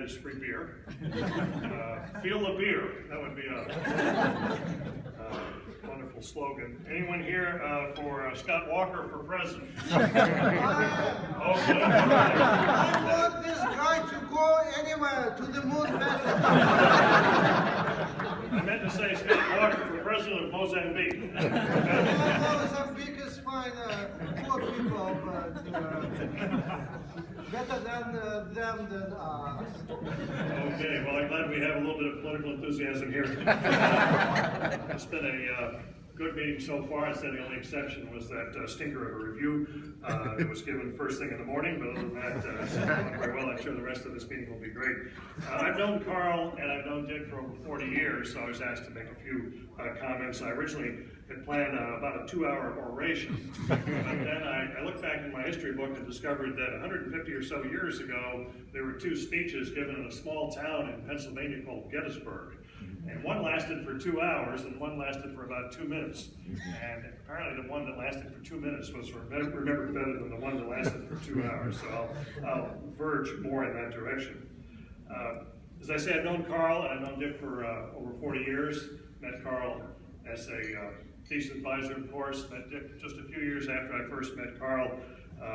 is free beer. Feel the beer. That would be a wonderful slogan. Anyone here for Scott Walker for president? I want this guy to go anywhere, to the moon better. I meant to say Scott Walker for president of Mozambique. Mozambique is fine, poor people, but better than them than us. Okay, well, I'm glad we have a little bit of political enthusiasm here. It's been a good meeting so far. I'd say the only exception was that stinker of a review that was given first thing in the morning, but other than that, it's going very well. I'm sure the rest of this meeting will be great. I've known Carl and I've known Dick for over 40 years, so I was asked to make a few comments. I originally had planned about a 2-hour oration, but then I looked back in my history book and discovered that 150 or so years ago, there were 2 speeches given in a small town in Pennsylvania called Gettysburg. And one lasted for 2 hours, and one lasted for about 2 minutes. And apparently the one that lasted for 2 minutes was remembered better than the one that lasted for 2 hours. So I'll verge more in that direction. As I say, I've known Carl and I've known Dick for over 40 years. Met Carl as a thesis advisor, of course. Met Dick just a few years after I first met Carl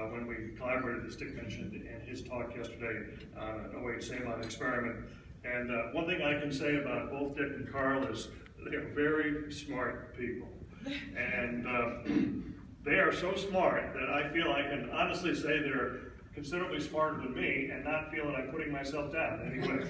when we collaborated, as Dick mentioned in his talk yesterday, on an 08 SAMON experiment. And one thing I can say about both Dick and Carl is they are very smart people. And they are so smart that I feel I can honestly say they're considerably smarter than me and not feel that I'm putting myself down anyway.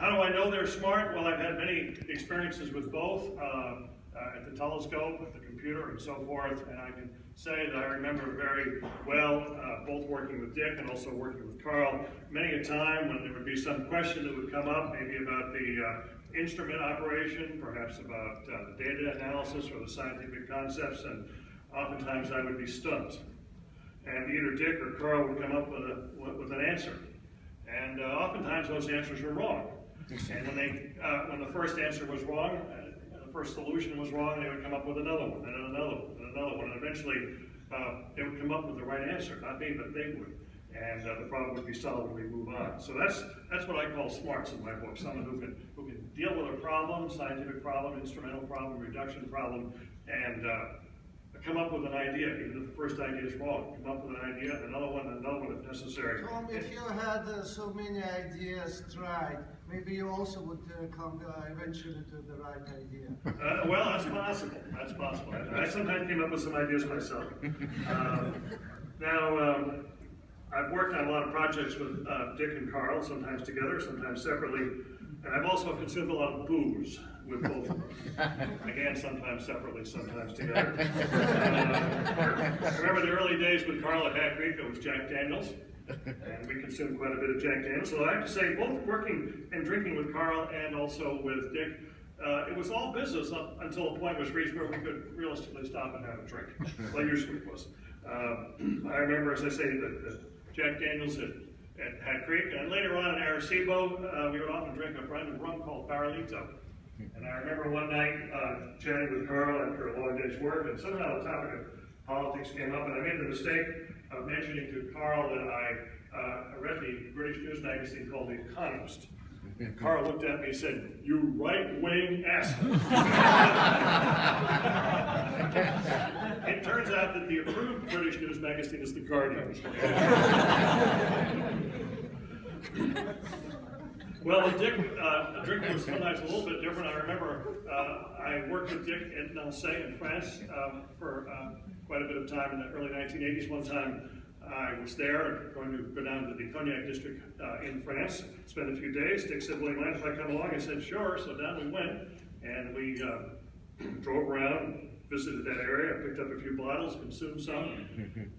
How do I know they're smart? Well, I've had many experiences with both at the telescope, at the computer, and so forth, and I can say that I remember very well both working with Dick and also working with Carl. Many a time when there would be some question that would come up, maybe about the instrument operation, perhaps about the data analysis or the scientific concepts, and oftentimes I would be stumped. And either Dick or Carl would come up with an answer. And oftentimes those answers were wrong. And when the first answer was wrong, the first solution was wrong, they would come up with another one, and another one, and another one, and eventually they would come up with the right answer, not me, but they would. And the problem would be solved and we move on. So that's what I call smarts in my book, someone who can deal with a problem, scientific problem, instrumental problem, reduction problem, and come up with an idea, even if the first idea is wrong. Come up with an idea, another one if necessary. Tom, if you had so many ideas tried, maybe you also would come eventually to the right idea. Well, that's possible. That's possible. I sometimes came up with some ideas myself. Now, I've worked on a lot of projects with Dick and Carl, sometimes together, sometimes separately, and I've also consumed a lot of booze with both of them. Again, sometimes separately, sometimes together. I remember the early days with Carl at Hat Creek, it was Jack Daniels, and we consumed quite a bit of Jack Daniels. So I have to say, both working and drinking with Carl and also with Dick, it was all business up until a point was reached where we could realistically stop and have a drink. Well, usually it was. I remember, as I say, that Jack Daniels at Hat Creek, and later on in Arecibo, we would often drink a brand of rum called Barrilito. And I remember one night chatting with Carl after a long day's work, and somehow the topic of politics came up, and I made the mistake of mentioning to Carl that I read the British news magazine called The Economist. And Carl looked at me and said, "You right-wing asshole." It turns out that the approved British news magazine is The Guardian. Well, with Dick, drinking was sometimes a little bit different. I remember I worked with Dick at Nancy in France for quite a bit of time in the early 1980s. One time I was there, going to go down to the Cognac district in France, spend a few days. Dick said, "Well, you mind if I come along?" I said, "Sure." So down we went, and we drove around, visited that area, picked up a few bottles, consumed some,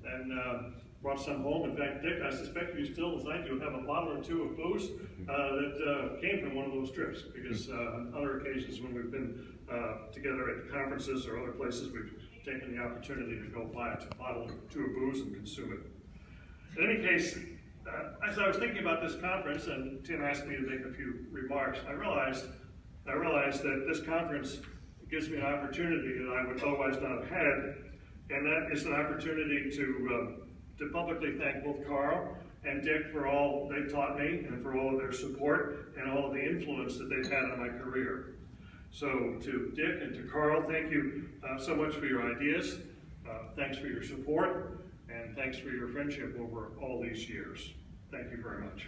and brought some home. In fact, Dick, I suspect you still, as I do, have a bottle or two of booze that came from one of those trips, because on other occasions when we've been together at conferences or other places, we've taken the opportunity to go buy a bottle or two of booze and consume it. In any case, as I was thinking about this conference, and Tim asked me to make a few remarks, I realized that this conference gives me an opportunity that I would otherwise not have had, and that is an opportunity to publicly thank both Carl and Dick for all they've taught me and for all of their support and all of the influence that they've had on my career. So to Dick and to Carl, thank you so much for your ideas. Thanks for your support, and thanks for your friendship over all these years. Thank you very much.